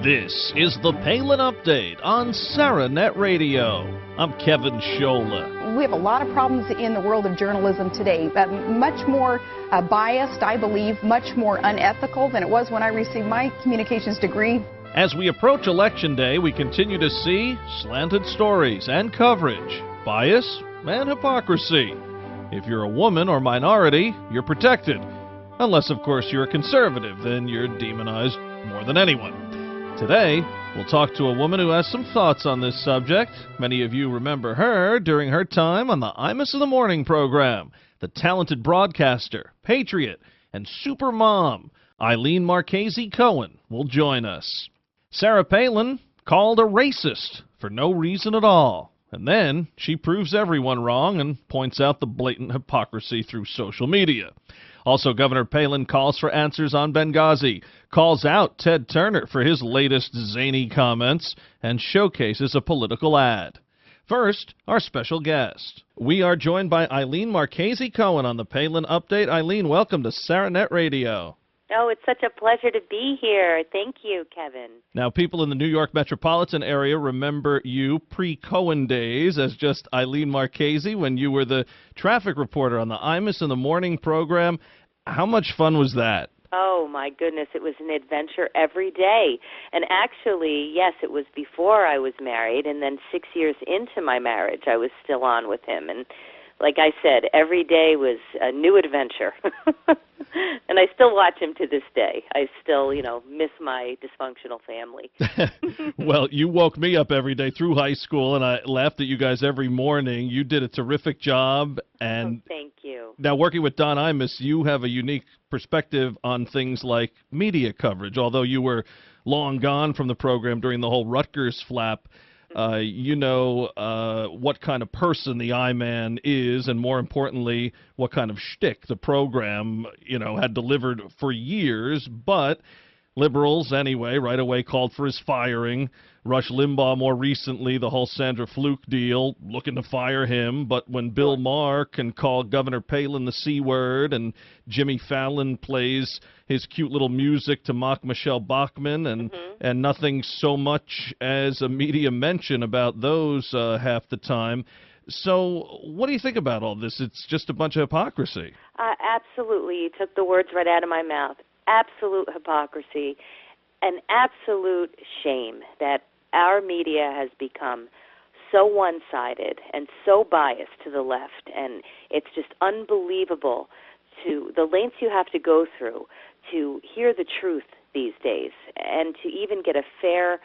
This is the Palin Update on SaraNet Radio. I'm Kevin Schola. We have a lot of problems in the world of journalism today, much more biased, I believe, much more unethical than it was when I received my communications degree. As we approach Election Day, we continue to see slanted stories and coverage, bias and hypocrisy. If you're a woman or minority, you're protected. Unless, of course, you're a conservative, then you're demonized more than anyone. Today, we'll talk to a woman who has some thoughts on this subject. Many of you remember her during her time on the Imus in the Morning program. The talented broadcaster, patriot, and super mom, Eileen Marchese Cohen, will join us. Sarah Palin called a racist for no reason at all. And then she proves everyone wrong and points out the blatant hypocrisy through social media. Also, Governor Palin calls for answers on Benghazi, calls out Ted Turner for his latest zany comments, and showcases a political ad. First, our special guest. We are joined by Eileen Marchese Cohen on the Palin Update. Eileen, welcome to SaraNet Radio. Oh, it's such a pleasure to be here. Thank you, Kevin. Now, people in the New York metropolitan area remember you pre-Cohen days as just Eileen Marchese when you were the traffic reporter on the Imus in the Morning program. How much fun was that? Oh, my goodness. It was an adventure every day. And actually, yes, it was before I was married, and then 6 years into my marriage, I was still on with him. And like I said, every day was a new adventure. And I still watch him to this day. I still, miss my dysfunctional family. Well, you woke me up every day through high school, and I laughed at you guys every morning. You did a terrific job. And thank you. Now, working with Don Imus, you have a unique perspective on things like media coverage. Although you were long gone from the program during the whole Rutgers flap, you know what kind of person the I-Man is, and more importantly, what kind of shtick the program, had delivered for years. But liberals, anyway, right away called for his firing. Rush Limbaugh more recently, the whole Sandra Fluke deal, looking to fire him. But when Bill Maher can call Governor Palin the C word, and Jimmy Fallon plays his cute little music to mock Michelle Bachmann, and nothing so much as a media mention about those half the time. So what do you think about all this? It's just a bunch of hypocrisy. Absolutely. You took the words right out of my mouth. Absolute hypocrisy, an absolute shame that our media has become so one-sided and so biased to the left, and it's just unbelievable to the lengths you have to go through to hear the truth these days and to even get a fair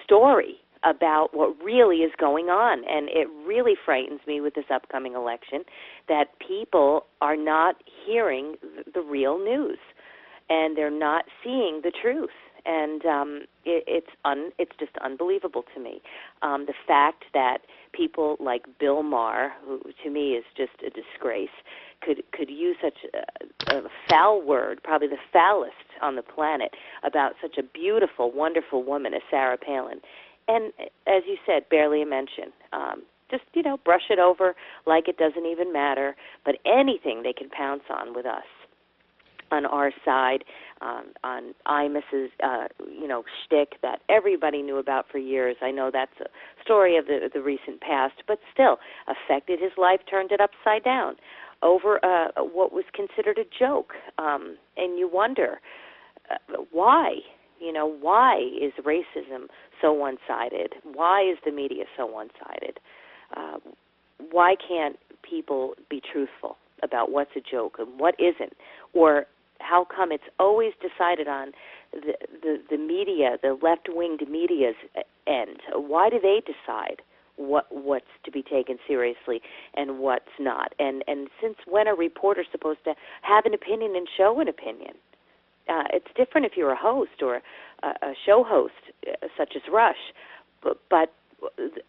story about what really is going on. And it really frightens me with this upcoming election that people are not hearing the real news and they're not seeing the truth. And it's just unbelievable to me. The fact that people like Bill Maher, who to me is just a disgrace, could use such a foul word, probably the foulest on the planet, about such a beautiful, wonderful woman as Sarah Palin. And as you said, barely a mention. Just, brush it over like it doesn't even matter. But anything they can pounce on with us, on our side, on Imus's, shtick that everybody knew about for years. I know that's a story of the recent past, but still affected his life, turned it upside down over what was considered a joke. And you wonder why. Why is racism so one-sided? Why is the media so one-sided? Why can't people be truthful about what's a joke and what isn't? Or how come it's always decided on the media, the left-winged media's end? Why do they decide what's to be taken seriously and what's not? And since when are reporters supposed to have an opinion and show an opinion? It's different if you're a host or a show host, such as Rush, but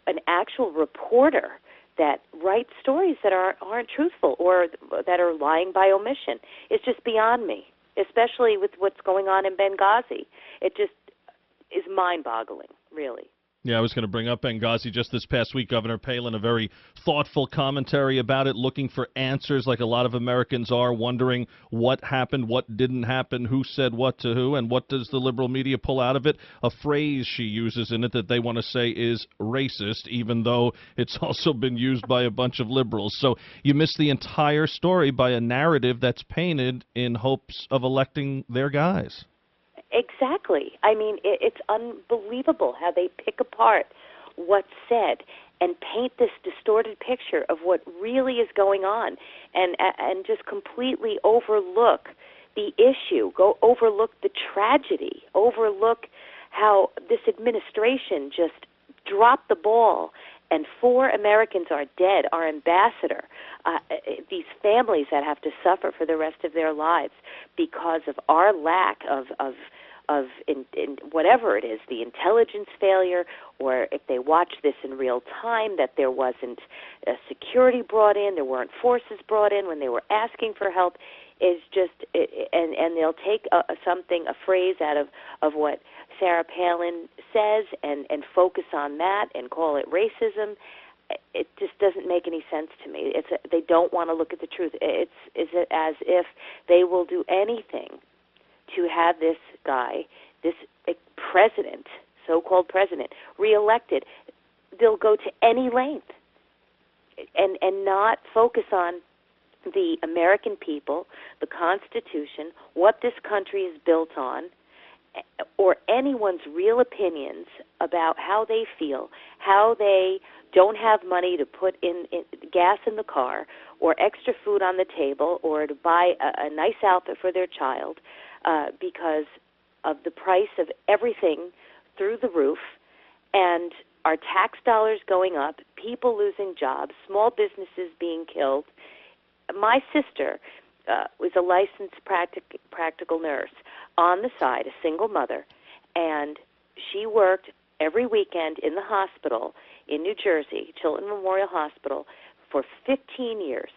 an actual reporter that writes stories that aren't truthful or that are lying by omission is just beyond me, especially with what's going on in Benghazi. It just is mind-boggling, really. Yeah, I was going to bring up Benghazi just this past week. Governor Palin, a very thoughtful commentary about it, looking for answers like a lot of Americans are, wondering what happened, what didn't happen, who said what to who, and what does the liberal media pull out of it. A phrase she uses in it that they want to say is racist, even though it's also been used by a bunch of liberals. So you miss the entire story by a narrative that's painted in hopes of electing their guys. Exactly. I mean, it's unbelievable how they pick apart what's said and paint this distorted picture of what really is going on, and just completely overlook the issue, overlook the tragedy, overlook how this administration just dropped the ball, and 4 Americans are dead. Our ambassador, these families that have to suffer for the rest of their lives because of our lack of in whatever it is, the intelligence failure, or if they watch this in real time, that there wasn't security brought in, there weren't forces brought in when they were asking for help, is just, and they'll take a phrase out of what Sarah Palin says and focus on that and call it racism. It just doesn't make any sense to me. They don't want to look at the truth. It's as if they will do anything to have this guy, this president, so-called president, reelected. They'll go to any length and not focus on the American people, the Constitution, what this country is built on, or anyone's real opinions about how they feel, how they don't have money to put in gas in the car or extra food on the table or to buy a nice outfit for their child because of the price of everything through the roof, and our tax dollars going up, people losing jobs, small businesses being killed. My sister was a licensed practical nurse on the side, a single mother, and she worked every weekend in the hospital in New Jersey, Chilton Memorial Hospital, for 15 years.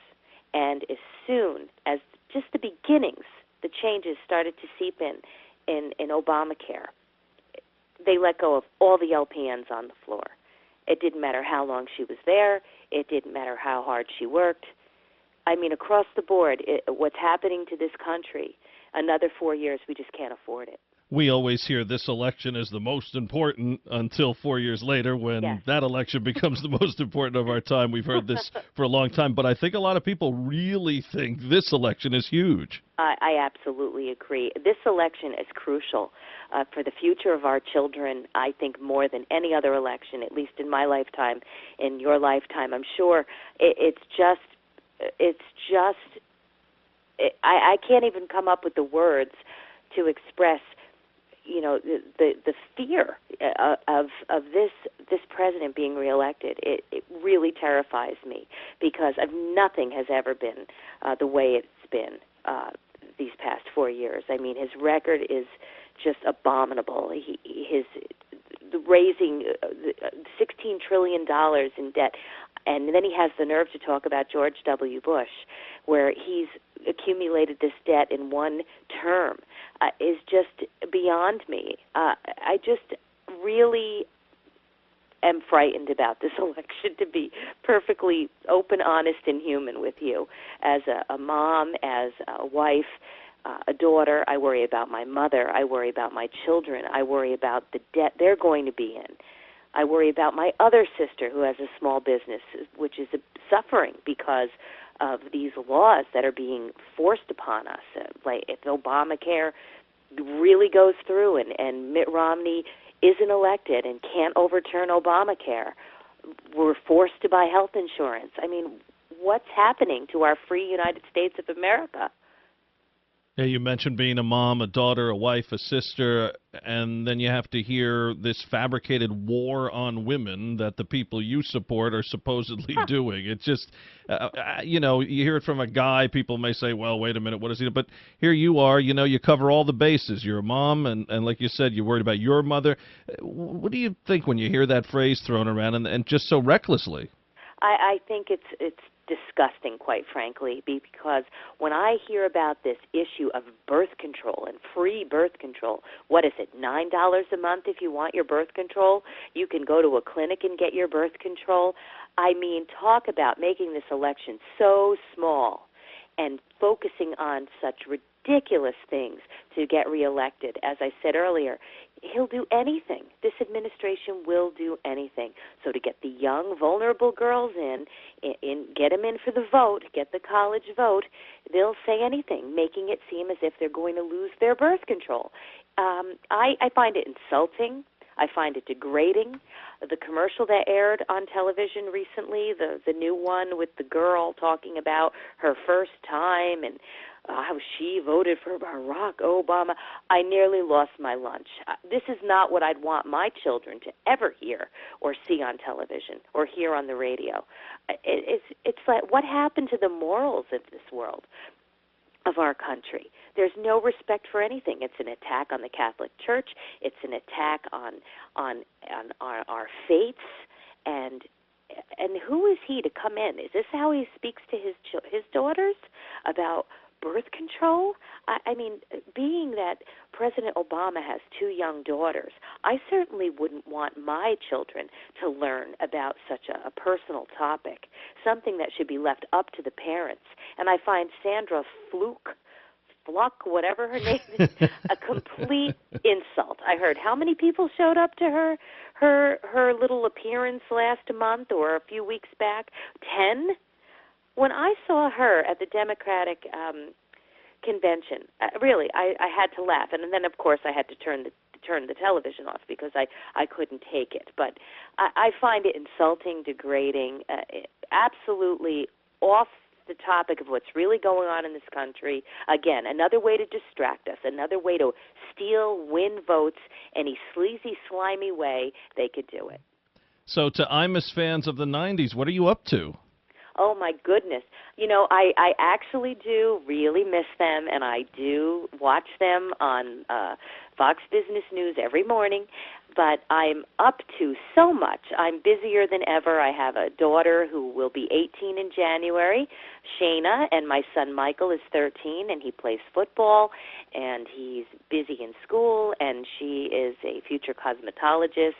And as soon as just the beginnings, the changes started to seep in Obamacare, they let go of all the LPNs on the floor. It didn't matter how long she was there. It didn't matter how hard she worked. I mean, across the board, what's happening to this country, another 4 years, we just can't afford it. We always hear this election is the most important until 4 years later when that election becomes the most important of our time. We've heard this for a long time, but I think a lot of people really think this election is huge. I absolutely agree. This election is crucial for the future of our children, I think, more than any other election, at least in my lifetime, in your lifetime. I'm sure I can't even come up with the words to express, you know, the fear of this president being reelected. It really terrifies me because nothing has ever been the way it's been these past 4 years. I mean, his record is just abominable. His raising $16 trillion in debt. And then he has the nerve to talk about George W. Bush, where he's accumulated this debt in one term, is just beyond me. I just really am frightened about this election, to be perfectly open, honest, and human with you. As a mom, as a wife, a daughter, I worry about my mother. I worry about my children. I worry about the debt they're going to be in. I worry about my other sister who has a small business, which is suffering because of these laws that are being forced upon us. Like if Obamacare really goes through and Mitt Romney isn't elected and can't overturn Obamacare, we're forced to buy health insurance. I mean, what's happening to our free United States of America? Yeah, you mentioned being a mom, a daughter, a wife, a sister, and then you have to hear this fabricated war on women that the people you support are supposedly doing. It's just, you know, you hear it from a guy, people may say, well, wait a minute, what is he? But here you are, you know, you cover all the bases. You're a mom, and like you said, you're worried about your mother. What do you think when you hear that phrase thrown around and just so recklessly? I think it's disgusting, quite frankly, because when I hear about this issue of birth control and free birth control, what is it, $9 a month if you want your birth control? You can go to a clinic and get your birth control. I mean, talk about making this election so small and focusing on such ridiculous things to get reelected. As I said earlier, he'll do anything. This administration will do anything. So to get the young, vulnerable girls in, get them in for the vote, get the college vote, they'll say anything, making it seem as if they're going to lose their birth control. I find it insulting. I find it degrading. The commercial that aired on television recently, the new one with the girl talking about her first time and how she voted for Barack Obama, I nearly lost my lunch. This is not what I'd want my children to ever hear or see on television or hear on the radio. It's like, what happened to the morals of this world, of our country? There's no respect for anything. It's an attack on the Catholic Church. It's an attack on our faiths. And who is he to come in? Is this how he speaks to his daughters about birth control? I mean, being that President Obama has two young daughters, I certainly wouldn't want my children to learn about such a personal topic, something that should be left up to the parents. And I find Sandra Fluke, whatever her name is, a complete insult. I heard how many people showed up to her little appearance last month or a few weeks back? 10? When I saw her at the Democratic convention, really, I had to laugh. And then, of course, I had to turn the television off because I couldn't take it. But I find it insulting, degrading, absolutely off the topic of what's really going on in this country. Again, another way to distract us, another way to steal, win votes, any sleazy, slimy way they could do it. So to Imus fans of the 90s, what are you up to? Oh, my goodness. You know, I actually do really miss them, and I do watch them on Fox Business News every morning, but I'm up to so much. I'm busier than ever. I have a daughter who will be 18 in January, Shayna, and my son Michael is 13, and he plays football, and he's busy in school, and she is a future cosmetologist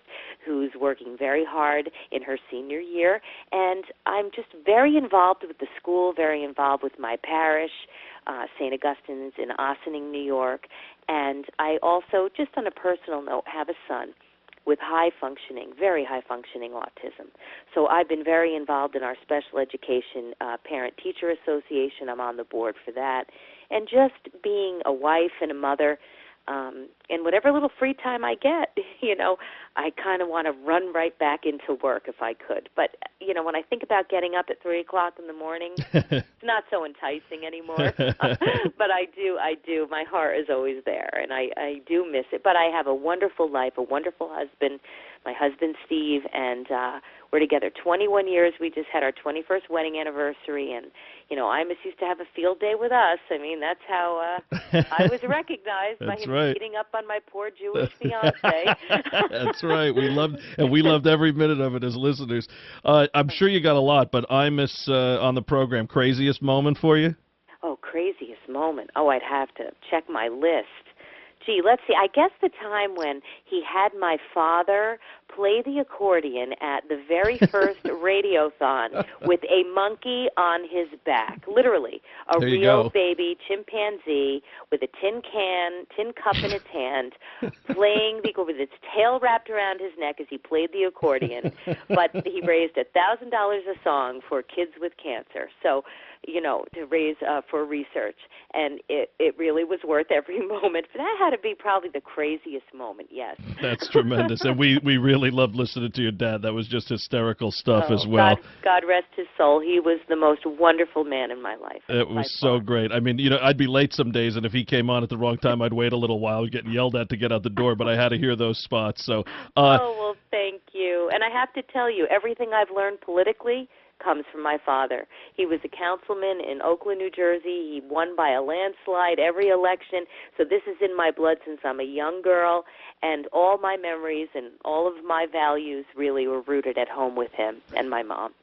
who's working very hard in her senior year, and I'm just very involved with the school, very involved with my parish, St. Augustine's in Ossining, New York, and I also, just on a personal note, have a son with very high-functioning autism. So I've been very involved in our special education parent-teacher association. I'm on the board for that. And just being a wife and a mother, and whatever little free time I get, you know, I kind of want to run right back into work if I could. But, you know, when I think about getting up at 3 o'clock in the morning, it's not so enticing anymore. But I do. My heart is always there, and I do miss it. But I have a wonderful life, a wonderful husband, my husband Steve, and we're together 21 years. We just had our 21st wedding anniversary, and, you know, Imus used to have a field day with us. I mean, that's how I was recognized by him beating up on my poor Jewish fiancé. That's right. We loved every minute of it as listeners. I'm sure you got a lot, but Imus on the program, craziest moment for you? Oh, craziest moment. Oh, I'd have to check my list. Gee, let's see. I guess the time when he had my father play the accordion at the very first radiothon with a monkey on his back, literally a real baby chimpanzee with a tin cup in its hand, playing with its tail wrapped around his neck as he played the accordion. But he raised $1,000 a song for kids with cancer. So, you know, to raise for research. And it really was worth every moment. But that had to be probably the craziest moment, yes. That's tremendous. And we really loved listening to your dad. That was just hysterical stuff as well. God rest his soul. He was the most wonderful man in my life. It was so great. I mean, you know, I'd be late some days, and if he came on at the wrong time, I'd wait a little while, getting yelled at to get out the door, but I had to hear those spots. So, oh, well, thank you. And I have to tell you, everything I've learned politically comes from my father. He was a councilman in Oakland, New Jersey. He won by a landslide every election. So this is in my blood since I'm a young girl, and all my memories and all of my values really were rooted at home with him and my mom.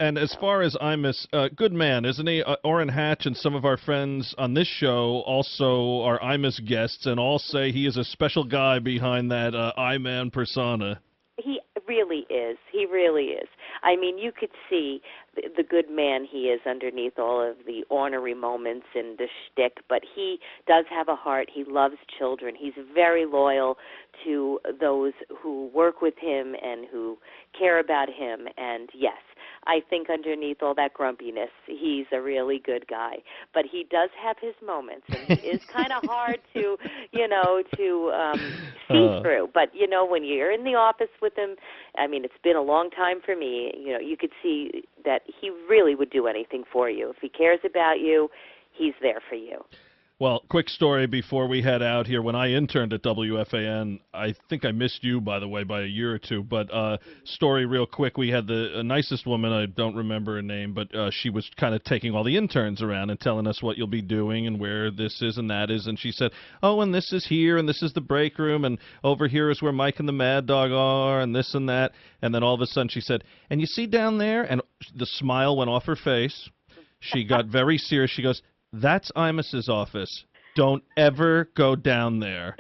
And as far as Imus, good man, isn't he? Orrin Hatch and some of our friends on this show also are Imus guests, and all say he is a special guy behind that I-Man persona. He really is. He really is. I mean, you could see the good man he is underneath all of the ornery moments and the shtick, but he does have a heart. He loves children. He's very loyal to those who work with him and who care about him. And yes, I think underneath all that grumpiness, he's a really good guy. But he does have his moments, and he is kind of hard to, see through. But, when you're in the office with him, I mean, it's been a long time for me, you could see that he really would do anything for you. If he cares about you, he's there for you. Well, quick story before we head out here. When I interned at WFAN, I think I missed you, by the way, by a year or two. But story real quick, we had the nicest woman, I don't remember her name, but she was kind of taking all the interns around and telling us what you'll be doing and where this is and that is. And she said, oh, and this is here, and this is the break room, and over here is where Mike and the Mad Dog are, and this and that. And then all of a sudden she said, and you see down there? And the smile went off her face. She got very serious. She goes, that's Imus's office. Don't ever go down there.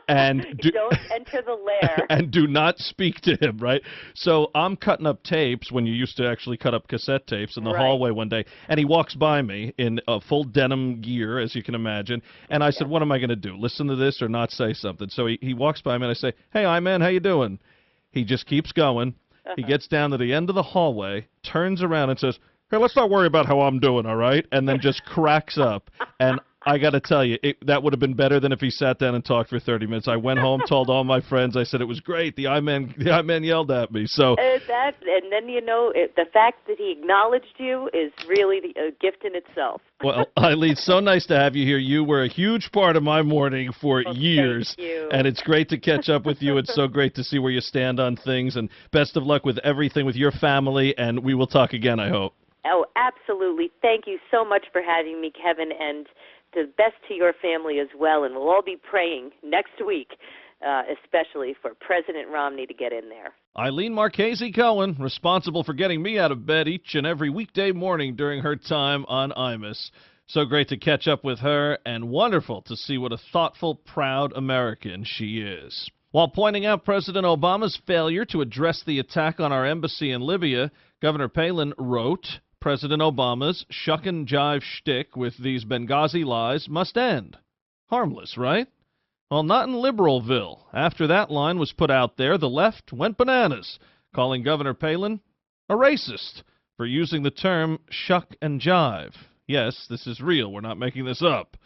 And don't enter the lair. And do not speak to him, right? So I'm cutting up tapes when you used to actually cut up cassette tapes in the hallway one day, and he walks by me in a full denim gear, as you can imagine, and I said, what am I going to do, listen to this or not say something? So he walks by me, and I say, hey, I-Man, how you doing? He just keeps going. He gets down to the end of the hallway, turns around and says, hey, let's not worry about how I'm doing, all right? And then just cracks up. And I got to tell you, that would have been better than if he sat down and talked for 30 minutes. I went home, told all my friends, I said it was great. The I-Man yelled at me. So and then, the fact that he acknowledged you is really a gift in itself. Well, Eileen, so nice to have you here. You were a huge part of my morning for years. Thank you. And it's great to catch up with you. It's so great to see where you stand on things. And best of luck with everything with your family. And we will talk again, I hope. Oh, absolutely. Thank you so much for having me, Kevin, and the best to your family as well. And we'll all be praying next week, especially for President Romney to get in there. Eileen Marchese Cohen, responsible for getting me out of bed each and every weekday morning during her time on Imus. So great to catch up with her, and wonderful to see what a thoughtful, proud American she is. While pointing out President Obama's failure to address the attack on our embassy in Libya, Governor Palin wrote, President Obama's shuck and jive shtick with these Benghazi lies must end. Harmless, right? Well, not in Liberalville. After that line was put out there, the left went bananas, calling Governor Palin a racist for using the term shuck and jive. Yes, this is real. We're not making this up.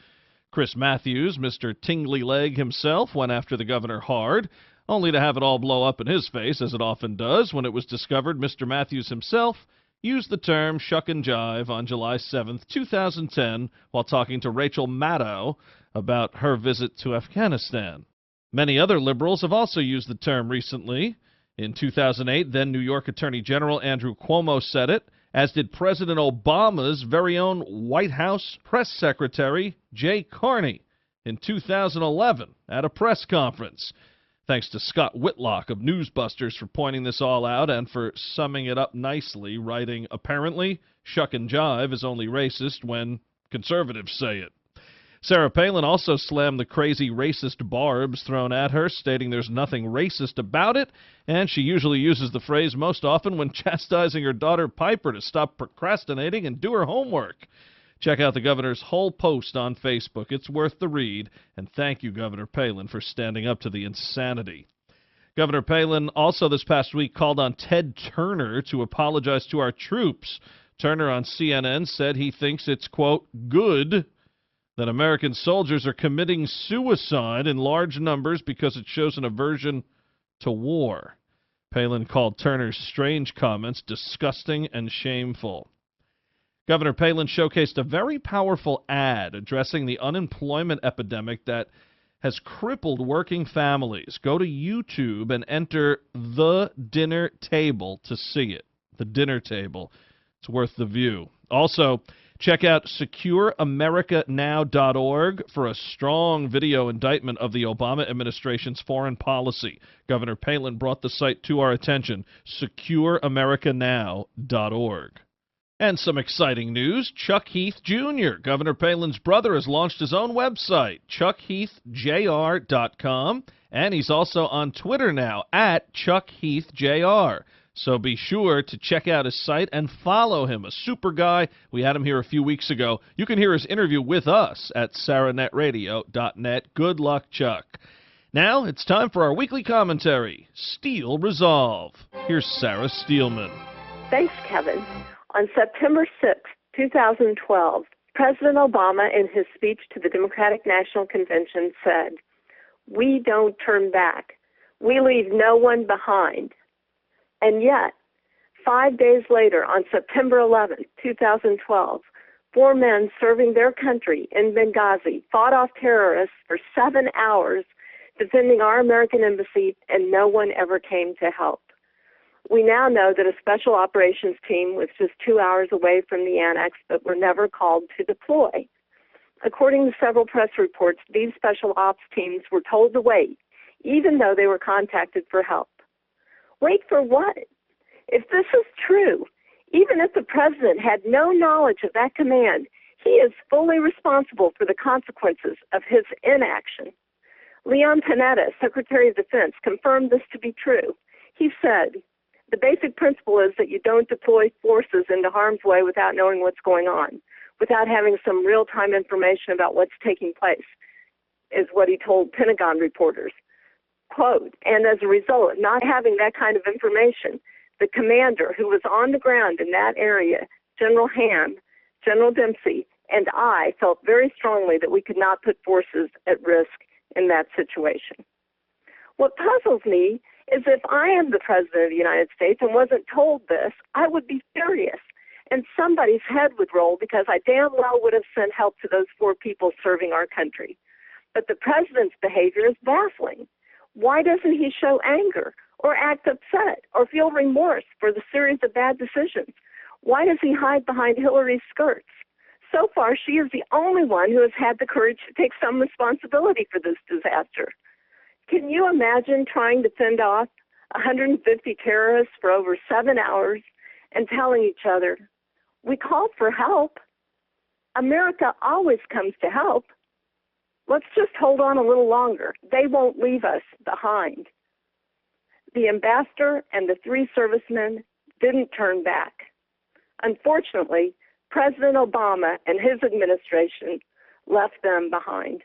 Chris Matthews, Mr. Tingly Leg himself, went after the governor hard, only to have it all blow up in his face, as it often does, when it was discovered Mr. Matthews himself used the term shuck and jive on July 7th, 2010, while talking to Rachel Maddow about her visit to Afghanistan. Many other liberals have also used the term recently. In 2008, then New York Attorney General Andrew Cuomo said it, as did President Obama's very own White House press secretary, Jay Carney, in 2011 at a press conference. Thanks to Scott Whitlock of Newsbusters for pointing this all out and for summing it up nicely, writing, apparently, shuck and jive is only racist when conservatives say it. Sarah Palin also slammed the crazy racist barbs thrown at her, stating there's nothing racist about it, and she usually uses the phrase most often when chastising her daughter Piper to stop procrastinating and do her homework. Check out the governor's whole post on Facebook. It's worth the read, and thank you, Governor Palin, for standing up to the insanity. Governor Palin also this past week called on Ted Turner to apologize to our troops. Turner on CNN said he thinks it's, quote, good that American soldiers are committing suicide in large numbers because it shows an aversion to war. Palin called Turner's strange comments disgusting and shameful. Governor Palin showcased a very powerful ad addressing the unemployment epidemic that has crippled working families. Go to YouTube and enter The Dinner Table to see it. The Dinner Table. It's worth the view. Also, Check out secureamericanow.org for a strong video indictment of the Obama administration's foreign policy. Governor Palin brought the site to our attention, secureamericanow.org. And some exciting news. Chuck Heath Jr., Governor Palin's brother, has launched his own website, chuckheathjr.com, and he's also on Twitter now, @ChuckHeathJR. So be sure to check out his site and follow him. A super guy. We had him here a few weeks ago. You can hear his interview with us at saranetradio.net. Good luck, Chuck. Now it's time for our weekly commentary, Steel Resolve. Here's Sarah Steelman. Thanks, Kevin. On September 6, 2012, President Obama, in his speech to the Democratic National Convention, said, "We don't turn back. We leave no one behind." And yet, 5 days later, on September 11, 2012, 4 men serving their country in Benghazi fought off terrorists for 7 hours, defending our American embassy, and no one ever came to help. We now know that a special operations team was just 2 hours away from the annex, but were never called to deploy. According to several press reports, these special ops teams were told to wait, even though they were contacted for help. Wait for what? If this is true, even if the president had no knowledge of that command, he is fully responsible for the consequences of his inaction. Leon Panetta, Secretary of Defense, confirmed this to be true. He said, "The basic principle is that you don't deploy forces into harm's way without knowing what's going on, without having some real-time information about what's taking place," is what he told Pentagon reporters. Quote, "And as a result of not having that kind of information, the commander who was on the ground in that area, General Ham, General Dempsey, and I felt very strongly that we could not put forces at risk in that situation." What puzzles me is if I am the President of the United States and wasn't told this, I would be furious, and somebody's head would roll because I damn well would have sent help to those 4 people serving our country. But the President's behavior is baffling. Why doesn't he show anger or act upset or feel remorse for the series of bad decisions? Why does he hide behind Hillary's skirts? So far, she is the only one who has had the courage to take some responsibility for this disaster. Can you imagine trying to fend off 150 terrorists for over 7 hours and telling each other, "We called for help. America always comes to help. Let's just hold on a little longer. They won't leave us behind." The ambassador and the 3 servicemen didn't turn back. Unfortunately, President Obama and his administration left them behind.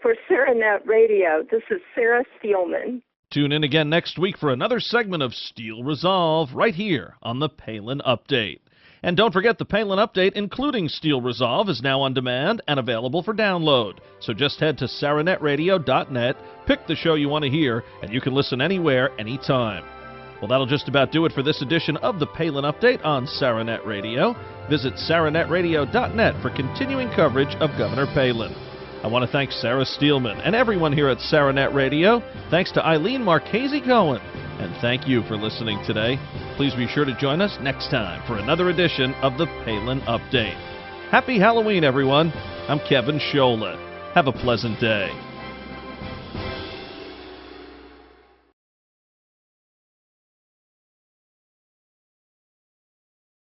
For SaraNet Radio, this is Sarah Steelman. Tune in again next week for another segment of Steel Resolve right here on the Palin Update. And don't forget, the Palin Update, including Steel Resolve, is now on demand and available for download. So just head to saranetradio.net, pick the show you want to hear, and you can listen anywhere, anytime. Well, that'll just about do it for this edition of the Palin Update on SaraNet Radio. Visit saranetradio.net for continuing coverage of Governor Palin. I want to thank Sarah Steelman and everyone here at SaraNet Radio. Thanks to Eileen Marchese Cohen. And thank you for listening today. Please be sure to join us next time for another edition of the Palin Update. Happy Halloween, everyone. I'm Kevin Scholla. Have a pleasant day.